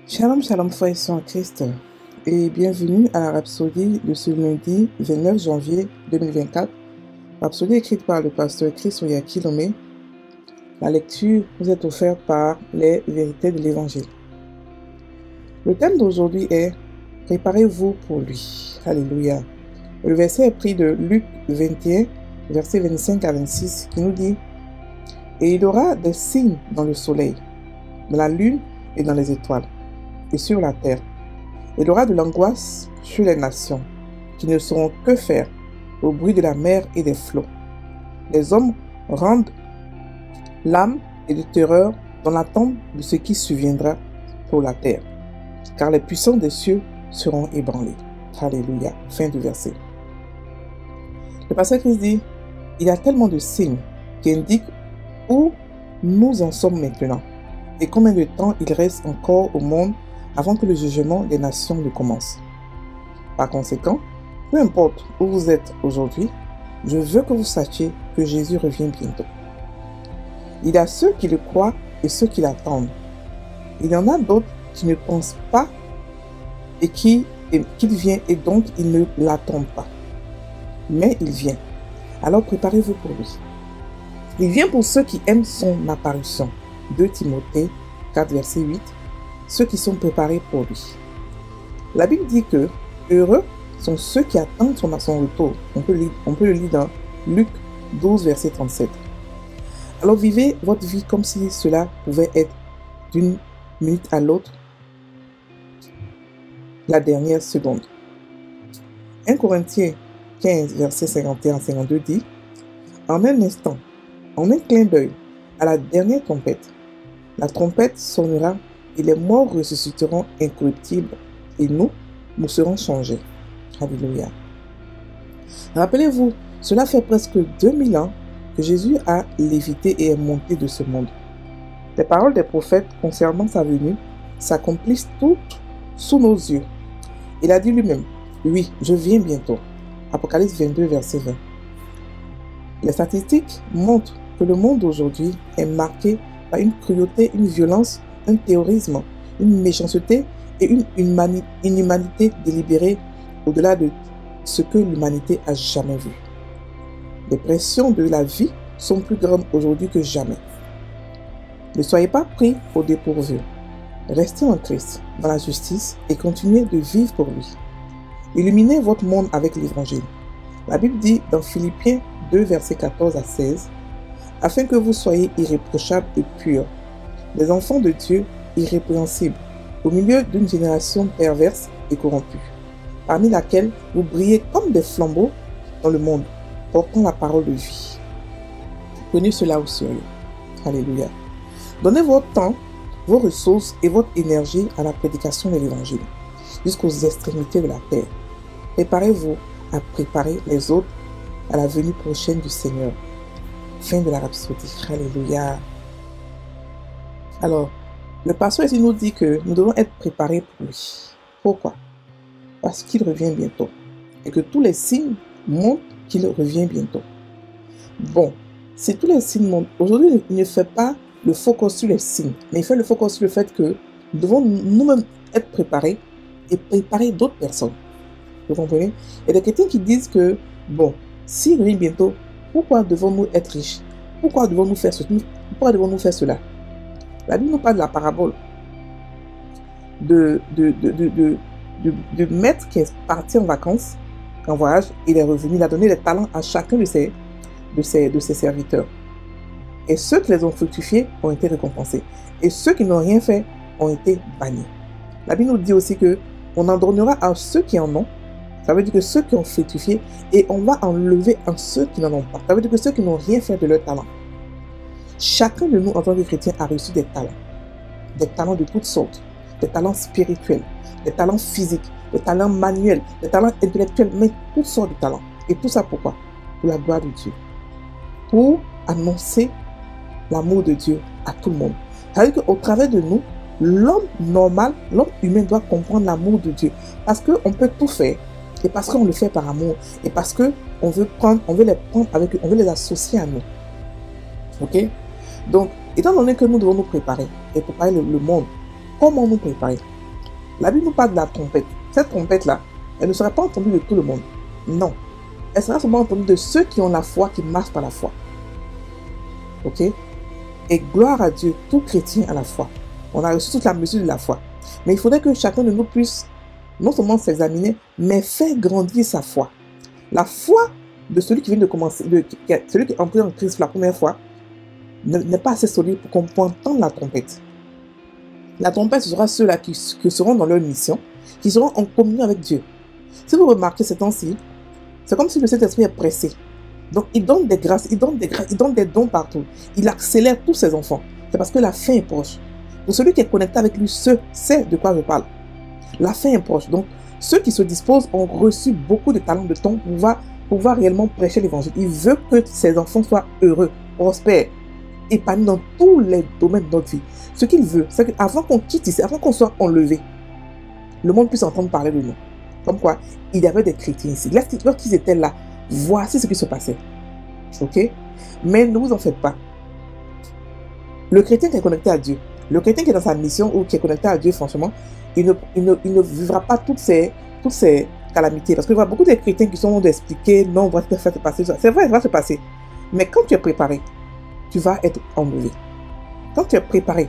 Shalom, shalom, frères et sœurs en Christ, et bienvenue à la Rhapsodie de ce lundi 29 janvier 2024. Rhapsodie écrite par le pasteur Chris Oyaki Lomé. La lecture vous est offerte par les vérités de l'Évangile. Le thème d'aujourd'hui est « Préparez-vous pour lui ». Alléluia. Le verset est pris de Luc 21, versets 25 à 26, qui nous dit « Et il y aura des signes dans le soleil, dans la lune et dans les étoiles, et sur la terre. Il y aura de l'angoisse sur les nations, qui ne sauront que faire au bruit de la mer et des flots. Les hommes rendent l'âme et de terreur dans l'attente de ce qui surviendra pour la terre, car les puissants des cieux seront ébranlés. » Alléluia. Fin du verset. Le pasteur Christ dit, il y a tellement de signes qui indiquent où nous en sommes maintenant et combien de temps il reste encore au monde avant que le jugement des nations ne commence. Par conséquent, peu importe où vous êtes aujourd'hui, je veux que vous sachiez que Jésus revient bientôt. Il y a ceux qui le croient et ceux qui l'attendent. Il y en a d'autres qui ne pensent pas et qu'il vient et donc ils ne l'attendent pas. Mais il vient. Alors préparez-vous pour lui. Il vient pour ceux qui aiment son apparition. 2 Timothée 4, verset 8. Ceux qui sont préparés pour lui. La Bible dit que heureux sont ceux qui attendent son retour. On peut le lire dans Luc 12, verset 37. Alors vivez votre vie comme si cela pouvait être d'une minute à l'autre la dernière seconde. 1 Corinthiens 15, verset 51-52 dit « En un instant, en un clin d'œil, à la dernière trompette, la trompette sonnera et les morts ressusciteront incorruptibles et nous serons changés. » Alléluia. Rappelez-vous, cela fait presque 2000 ans que Jésus a lévité et est monté de ce monde. Les paroles des prophètes concernant sa venue s'accomplissent toutes sous nos yeux. Il a dit lui-même, « Oui, je viens bientôt. » Apocalypse 22, verset 20. Les statistiques montrent que le monde d'aujourd'hui est marqué par une cruauté, une violence, un terrorisme, une méchanceté et une inhumanité délibérée au-delà de ce que l'humanité a jamais vu. Les pressions de la vie sont plus grandes aujourd'hui que jamais. Ne soyez pas pris au dépourvu. Restez en Christ, dans la justice et continuez de vivre pour lui. Illuminez votre monde avec l'Évangile. La Bible dit dans Philippiens 2, versets 14 à 16, « Afin que vous soyez irréprochables et purs, les enfants de Dieu irrépréhensibles, au milieu d'une génération perverse et corrompue, parmi laquelle vous brillez comme des flambeaux dans le monde, portant la parole de vie. » Prenez cela au sérieux. Alléluia. Donnez votre temps, vos ressources et votre énergie à la prédication de l'Évangile, jusqu'aux extrémités de la terre. Préparez-vous à préparer les autres à la venue prochaine du Seigneur. Fin de la Rhapsodie. Alléluia. Alors, le pasteur ici nous dit que nous devons être préparés pour lui. Pourquoi? Parce qu'il revient bientôt. Et que tous les signes montrent qu'il revient bientôt. Bon, si tous les signes montrent, aujourd'hui, il ne fait pas le focus sur les signes, mais il fait le focus sur le fait que nous devons nous-mêmes être préparés et préparer d'autres personnes. Vous comprenez? Il y a des chrétiens qui disent que, bon, s'il revient bientôt, pourquoi devons-nous être riches? Pourquoi devons-nous faire ceci? Pourquoi devons-nous faire cela? La Bible nous parle de la parabole de maître qui est parti en vacances, en voyage, il est revenu, il a donné des talents à chacun de ses serviteurs. Et ceux qui les ont fructifiés ont été récompensés. Et ceux qui n'ont rien fait ont été bannis. La Bible nous dit aussi que on en donnera à ceux qui en ont. Ça veut dire que ceux qui ont fructifié, et on va enlever à ceux qui n'en ont pas. Ça veut dire que ceux qui n'ont rien fait de leur talent. Chacun de nous, en tant que chrétien, a reçu des talents de toutes sortes, des talents spirituels, des talents physiques, des talents manuels, des talents intellectuels, mais toutes sortes de talents. Et tout ça pourquoi? Pour la gloire de Dieu. Pour annoncer l'amour de Dieu à tout le monde. Ça veut dire qu'au travers de nous, l'homme normal, l'homme humain doit comprendre l'amour de Dieu. Parce qu'on peut tout faire. Et parce qu'on le fait par amour. Et parce qu'on veut les prendre avec eux, on veut les associer à nous. Ok? Donc, étant donné que nous devons nous préparer et préparer le monde, comment nous préparer? La Bible nous parle de la trompette. Cette trompette-là, elle ne sera pas entendue de tout le monde. Non. Elle sera seulement entendue de ceux qui ont la foi, qui marchent par la foi. Ok? Et gloire à Dieu, tout chrétien a la foi. On a reçu toute la mesure de la foi. Mais il faudrait que chacun de nous puisse non seulement s'examiner, mais faire grandir sa foi. La foi de celui qui vient de commencer, celui qui est entré en Christ pour la première fois, n'est pas assez solide pour qu'on puisse entendre la trompette. La trompette, ce sera ceux-là qui seront dans leur mission, qui seront en communion avec Dieu. Si vous remarquez ces temps-ci, c'est comme si le Saint-Esprit est pressé. Donc, il donne des grâces, il donne des dons partout. Il accélère tous ses enfants. C'est parce que la fin est proche. Pour celui qui est connecté avec lui, sait de quoi je parle. La fin est proche. Donc, ceux qui se disposent ont reçu beaucoup de talents de temps pour pouvoir réellement prêcher l'évangile. Il veut que ses enfants soient heureux, prospères, épanouis dans tous les domaines de notre vie. Ce qu'il veut, c'est qu'avant qu'on quitte ici, avant qu'on soit enlevé, le monde puisse entendre parler de nous. Comme quoi, il y avait des chrétiens ici. Lorsqu'ils étaient là, voici ce qui se passait. Ok? Mais ne vous en faites pas. Le chrétien qui est connecté à Dieu, le chrétien qui est dans sa mission ou qui est connecté à Dieu, franchement, il ne vivra pas toutes ces calamités. Parce qu'il y a beaucoup de chrétiens qui sont d'expliquer, non, voici ce qui va se passer. C'est vrai, ça va se passer. Mais quand tu es préparé, tu vas être enlevé. Quand tu es préparé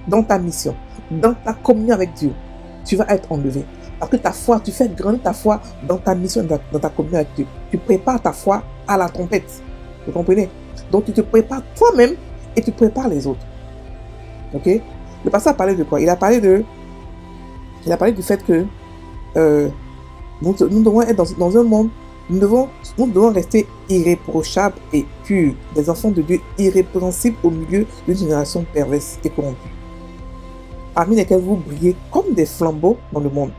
dans ta mission, dans ta communion avec Dieu, tu vas être enlevé. Parce que ta foi, tu fais grandir ta foi dans ta mission, dans ta communion avec Dieu. Tu prépares ta foi à la trompette. Vous comprenez? Donc tu te prépares toi-même et tu prépares les autres. Ok? Le pasteur a parlé de quoi? Il a parlé du fait que nous devons être dans un monde, nous devons rester irréprochables et purs, des enfants de Dieu irrépréhensibles au milieu d'une génération perverse et corrompue, parmi lesquels vous brillez comme des flambeaux dans le monde.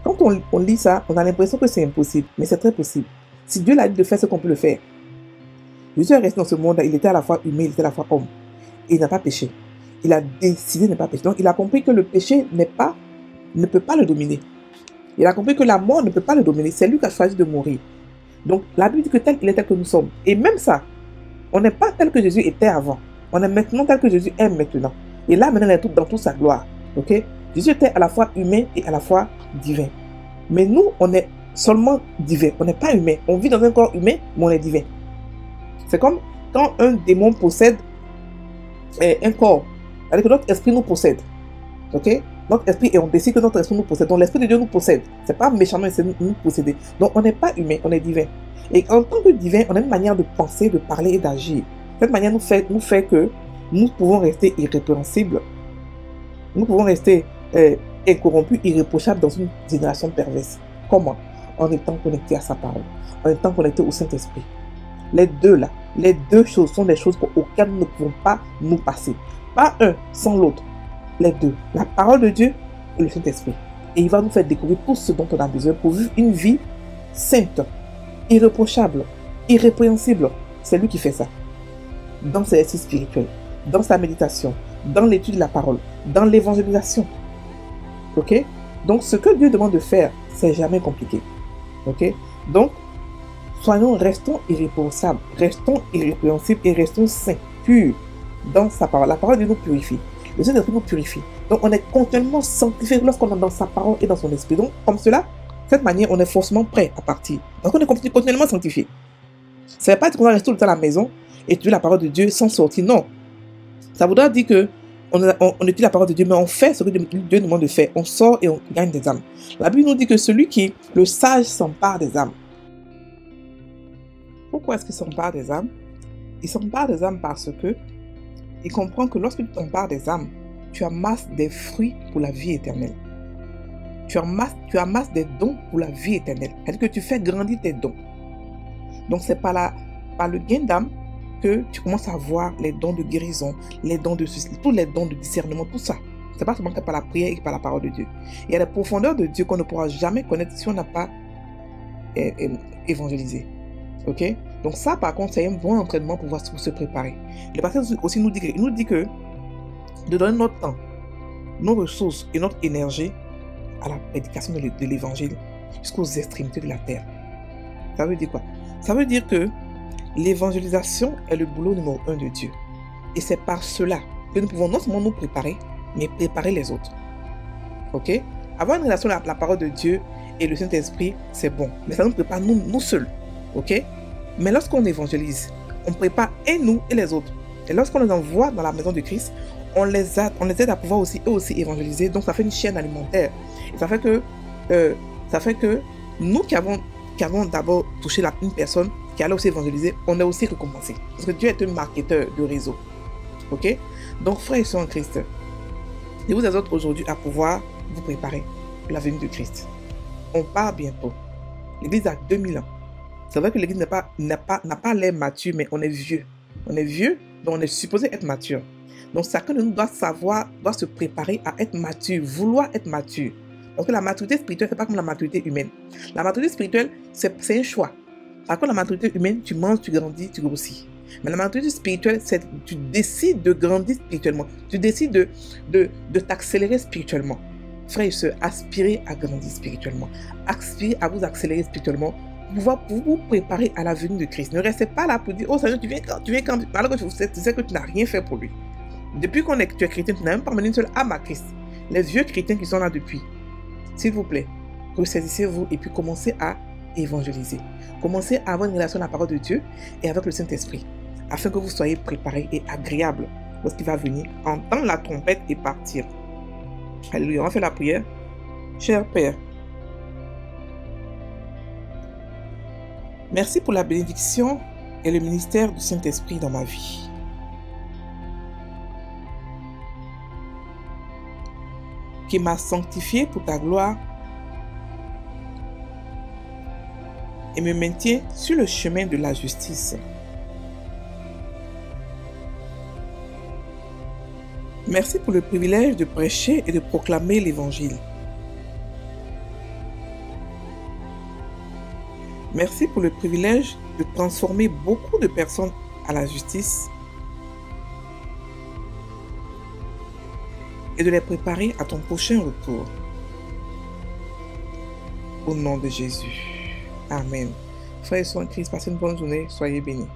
Quand on lit ça, on a l'impression que c'est impossible, mais c'est très possible. Si Dieu l'a dit de faire ce qu'on peut le faire. Jésus est resté dans ce monde-là, il était à la fois humain, il était à la fois homme. Et il n'a pas péché. Il a décidé de ne pas pécher. Donc il a compris que le péché ne peut pas le dominer. Il a compris que la mort ne peut pas le dominer. C'est lui qui a choisi de mourir. Donc la Bible dit que tel qu'il est, tel que nous sommes. Et même ça, on n'est pas tel que Jésus était avant. On est maintenant tel que Jésus est maintenant. Et là, maintenant, on est dans toute sa gloire. Ok? Jésus était à la fois humain et à la fois divin. Mais nous, on est seulement divin. On n'est pas humain. On vit dans un corps humain, mais on est divin. C'est comme quand un démon possède un corps. C'est-à-dire que notre esprit nous possède. Ok? Notre esprit, et on décide que notre esprit nous possède. Donc l'esprit de Dieu nous possède. C'est pas méchamment essayer de nous posséder. Donc on n'est pas humain, on est divin. Et en tant que divin, on a une manière de penser, de parler et d'agir. Cette manière nous fait que nous pouvons rester irrépréhensibles. Nous pouvons rester incorrompus, irréprochables dans une génération perverse. Comment? En étant connectés à sa parole. En étant connectés au Saint-Esprit. Les deux choses sont des choses auxquelles nous ne pouvons pas nous passer. Pas un sans l'autre. Les deux. La parole de Dieu et le Saint-Esprit. Et il va nous faire découvrir tout ce dont on a besoin pour vivre une vie sainte, irréprochable, irrépréhensible. C'est lui qui fait ça. Dans ses exercices spirituels, dans sa méditation, dans l'étude de la parole, dans l'évangélisation. Ok? Donc ce que Dieu demande de faire, c'est jamais compliqué. Ok? Donc, restons irréprochables, restons irrépréhensibles et restons saints, purs dans sa parole. La parole de Dieu nous purifie. Le Saint-Esprit nous purifie. Donc on est continuellement sanctifié lorsqu'on est dans sa parole et dans son esprit. Donc comme cela, de cette manière, on est forcément prêt à partir. Donc on est continuellement sanctifié. Ça ne veut pas dire qu'on va rester tout le temps à la maison et étudier la parole de Dieu sans sortir. Non. Ça voudra dire que on étudie la parole de Dieu, mais on fait ce que Dieu demande de faire. On sort et on gagne des âmes. La Bible nous dit que le sage s'empare des âmes. Pourquoi est-ce qu'il s'empare des âmes? Il s'empare des âmes parce que il comprend que lorsque tu t'empares des âmes, tu amasses des fruits pour la vie éternelle. Tu amasses des dons pour la vie éternelle. C'est-à-dire que tu fais grandir tes dons. Donc c'est par le gain d'âme que tu commences à voir les dons de guérison, les dons de ceci, tous les dons de discernement, tout ça. C'est pas seulement que par la prière et par la parole de Dieu. Il y a des profondeurs de Dieu qu'on ne pourra jamais connaître si on n'a pas évangélisé. Ok? Donc ça, par contre, c'est un bon entraînement pour pouvoir se préparer. Le pasteur aussi nous dit que de donner notre temps, nos ressources et notre énergie à la prédication de l'évangile jusqu'aux extrémités de la terre. Ça veut dire quoi? Ça veut dire que l'évangélisation est le boulot numéro 1 de Dieu. Et c'est par cela que nous pouvons non seulement nous préparer, mais préparer les autres. Ok? Avoir une relation avec la parole de Dieu et le Saint-Esprit, c'est bon. Mais ça ne nous prépare nous seuls. Ok? Mais lorsqu'on évangélise, on prépare et nous et les autres. Et lorsqu'on les envoie dans la maison de Christ, on les aide à pouvoir aussi, eux aussi évangéliser. Donc ça fait une chaîne alimentaire. Et ça fait que nous qui avons d'abord touché une personne qui allait aussi évangéliser, on est aussi récompensé. Parce que Dieu est un marketeur de réseau. Ok? Donc frères et sœurs en Christ, je vous exhorte aujourd'hui à pouvoir vous préparer pour la venue de Christ. On part bientôt. L'Église a 2000 ans. C'est vrai que l'Église n'a pas l'air mature, mais on est vieux. On est vieux, donc on est supposé être mature. Donc chacun de nous doit se préparer à être mature, vouloir être mature. Parce que la maturité spirituelle, ce n'est pas comme la maturité humaine. La maturité spirituelle, c'est un choix. Par contre, la maturité humaine, tu manges, tu grandis, tu grossis. Mais la maturité spirituelle, c'est tu décides de grandir spirituellement. Tu décides de t'accélérer spirituellement. Frères et sœurs, aspirez à grandir spirituellement. Aspirez à vous accélérer spirituellement pour vous préparer à la venue de Christ. Ne restez pas là pour dire, oh Seigneur, tu viens quand, alors que tu sais que tu n'as rien fait pour lui. Depuis tu es chrétien, tu n'as même pas mené une seule âme à Christ. Les vieux chrétiens qui sont là depuis, s'il vous plaît, ressaisissez-vous et puis commencez à évangéliser. Commencez à avoir une relation avec la parole de Dieu et avec le Saint-Esprit, afin que vous soyez préparés et agréables lorsqu'il va venir, entendre la trompette et partir. Alléluia, on fait la prière. Cher Père, merci pour la bénédiction et le ministère du Saint-Esprit dans ma vie. Qui m'a sanctifié pour ta gloire et me maintient sur le chemin de la justice. Merci pour le privilège de prêcher et de proclamer l'Évangile. Merci pour le privilège de transformer beaucoup de personnes à la justice et de les préparer à ton prochain retour. Au nom de Jésus. Amen. Frères et sœurs en Christ, passez une bonne journée. Soyez bénis.